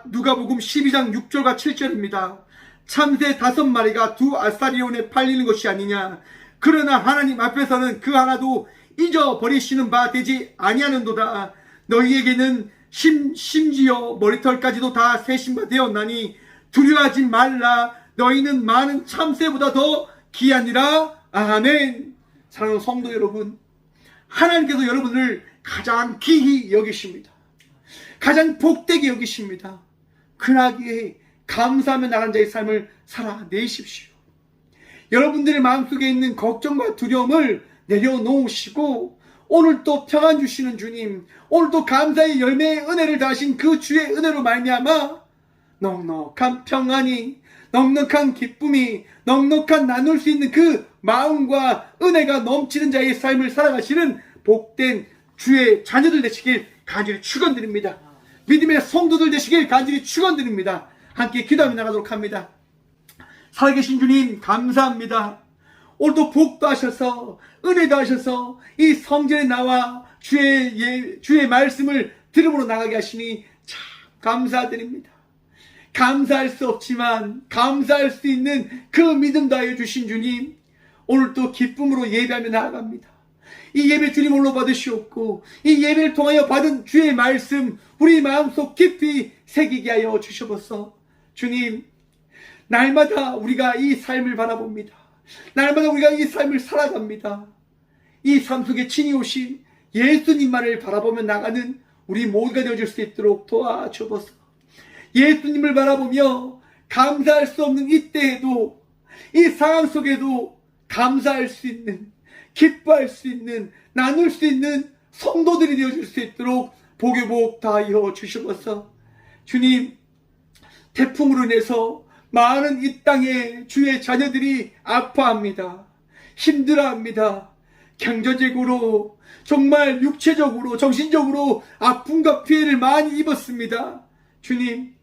누가복음 12장 6절과 7절입니다. 참새 5마리가 2아사리온에 팔리는 것이 아니냐. 그러나 하나님 앞에서는 그 하나도 잊어버리시는 바 되지 아니하는도다. 너희에게는 심지어 머리털까지도 다 세신 바 되었나니 두려워하지 말라. 너희는 많은 참새보다 더 귀하니라. 아멘. 사랑하는 성도 여러분, 하나님께서 여러분을 가장 귀히 여기십니다. 가장 복되게 여기십니다. 그나기에 감사하며 나간 자의 삶을 살아내십시오. 여러분들의 마음속에 있는 걱정과 두려움을 내려놓으시고 오늘 또 평안 주시는 주님, 오늘 또 감사의 열매의 은혜를 다하신 그 주의 은혜로 말미암아 넉넉한 평안이, 넉넉한 기쁨이, 넉넉한 나눌 수 있는 그 마음과 은혜가 넘치는 자의 삶을 살아가시는 복된 주의 자녀들 되시길 간절히 축원드립니다. 믿음의 성도들 되시길 간절히 축원드립니다. 함께 기도하며 나가도록 합니다. 살아계신 주님 감사합니다. 오늘도 복도 하셔서 은혜도 하셔서 이 성전에 나와 주의 말씀을 들음으로 나가게 하시니 참 감사드립니다. 감사할 수 없지만 감사할 수 있는 그 믿음 다해 주신 주님, 오늘도 기쁨으로 예배하며 나아갑니다. 이 예배 주님 홀로 받으시옵고 이 예배를 통하여 받은 주의 말씀 우리 마음속 깊이 새기게 하여 주셔서 주님, 날마다 우리가 이 삶을 바라봅니다. 날마다 우리가 이 삶을 살아갑니다. 이 삶 속에 친히 오신 예수님만을 바라보며 나가는 우리 모두가 되어줄 수 있도록 도와주옵소서. 예수님을 바라보며 감사할 수 없는 이때에도, 이 상황 속에도 감사할 수 있는, 기뻐할 수 있는, 나눌 수 있는 성도들이 되어줄 수 있도록 복의 복 다하여 주시옵소서. 주님, 태풍으로 인해서 많은 이 땅에 주의 자녀들이 아파합니다. 힘들어합니다. 경제적으로, 정말 육체적으로, 정신적으로 아픔과 피해를 많이 입었습니다. 주님,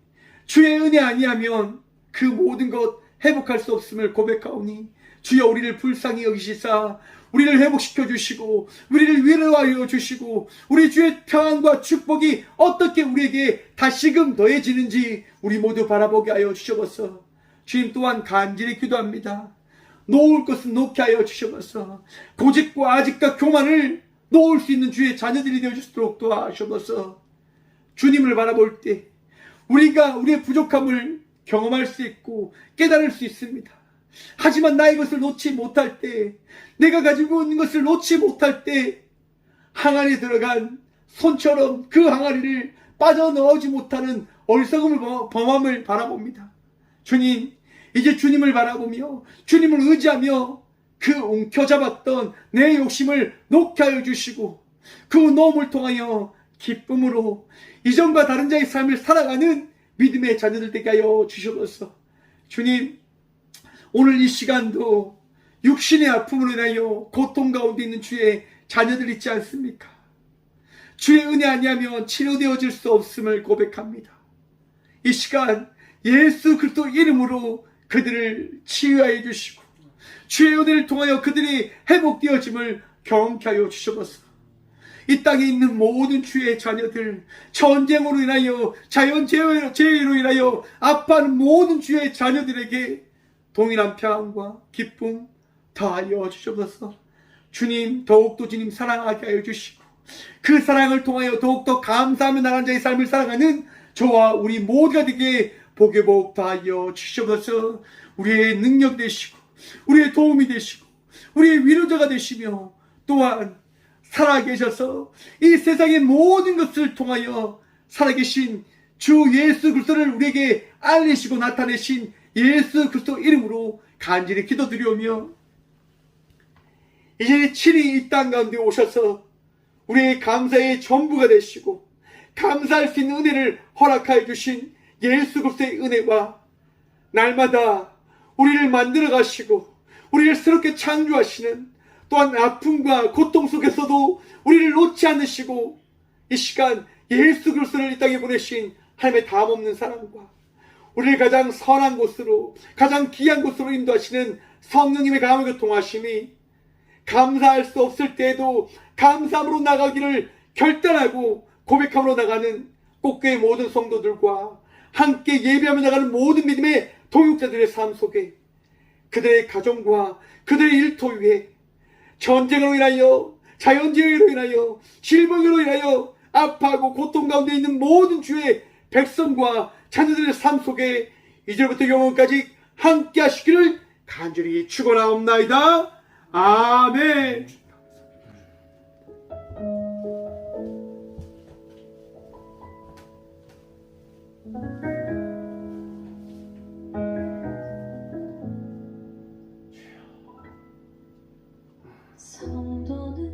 주의 은혜 아니하면 그 모든 것 회복할 수 없음을 고백하오니 주여 우리를 불쌍히 여기시사 우리를 회복시켜 주시고 우리를 위로하여 주시고 우리 주의 평안과 축복이 어떻게 우리에게 다시금 더해지는지 우리 모두 바라보게 하여 주셔서 주님 또한 간절히 기도합니다. 놓을 것은 놓게 하여 주셔서 고집과 아직과 교만을 놓을 수 있는 주의 자녀들이 되어 주시도록 도와주셔서 주님을 바라볼 때 우리가 우리의 부족함을 경험할 수 있고 깨달을 수 있습니다. 하지만 나의 것을 놓지 못할 때, 내가 가지고 있는 것을 놓지 못할 때 항아리에 들어간 손처럼 그 항아리를 빠져나오지 못하는 어리석음을 범함을 바라봅니다. 주님, 이제 주님을 바라보며 주님을 의지하며 그 움켜잡았던 내 욕심을 놓게 하여 주시고 그 놓음을 통하여 기쁨으로 이전과 다른 자의 삶을 살아가는 믿음의 자녀들 되게 하여 주셔서 주님, 오늘 이 시간도 육신의 아픔으로 인하여 고통 가운데 있는 주의 자녀들 있지 않습니까? 주의 은혜 아니하면 치료되어질 수 없음을 고백합니다. 이 시간 예수 그리스도 이름으로 그들을 치유하여 주시고 주의 은혜를 통하여 그들이 회복되어짐을 경험케 하여 주셔서 이 땅에 있는 모든 주의 자녀들, 전쟁으로 인하여 자연재해로 인하여 아파하는 모든 주의 자녀들에게 동일한 평안과 기쁨 더하여 주셔서 주님, 더욱더 주님 사랑하게 하여 주시고 그 사랑을 통하여 더욱더 감사하며 나가는 자의 삶을 살아가는 저와 우리 모두가 되게 복의 복 더하여 주셔서 우리의 능력 되시고 우리의 도움이 되시고 우리의 위로자가 되시며 또한 살아계셔서 이 세상의 모든 것을 통하여 살아계신 주 예수 그리스도를 우리에게 알리시고 나타내신 예수 그리스도 이름으로 간절히 기도드리오며 이제 친히 이 땅 가운데 오셔서 우리의 감사의 전부가 되시고 감사할 수 있는 은혜를 허락하여 주신 예수 그리스도의 은혜와 날마다 우리를 만들어 가시고 우리를 새롭게 창조하시는 또한 아픔과 고통 속에서도 우리를 놓지 않으시고 이 시간 예수 그리스도를 이 땅에 보내신 하나님의 다함없는 사랑과 우리를 가장 선한 곳으로 가장 귀한 곳으로 인도하시는 성령님의 강함과 교통하심이 감사할 수 없을 때에도 감사함으로 나가기를 결단하고 고백함으로 나가는 꽃교회 모든 성도들과 함께 예배하며 나가는 모든 믿음의 동역자들의 삶 속에 그들의 가정과 그들의 일터 위에 전쟁으로 인하여 자연재해로 인하여 질병으로 인하여 아파하고 고통 가운데 있는 모든 주의 백성과 자녀들의 삶 속에 이제부터 영원까지 함께 하시기를 간절히 축원하옵나이다. 아멘. 성도는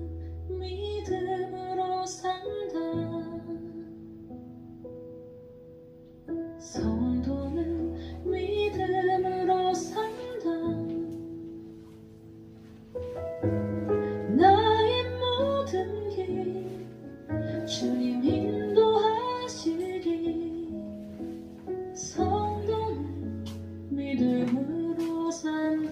믿음으로 산다. 성도는 믿음으로 산다. 나의 모든 길 주님 인도하시리. 성도는 믿음으로 산다.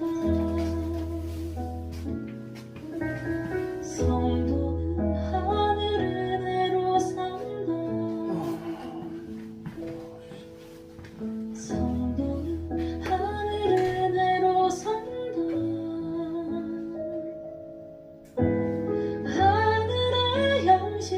성도는 하늘 은혜로 산다. 성도는 하늘 은혜로 산다. 하늘의 양식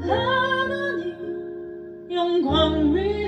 하나님 영광 위에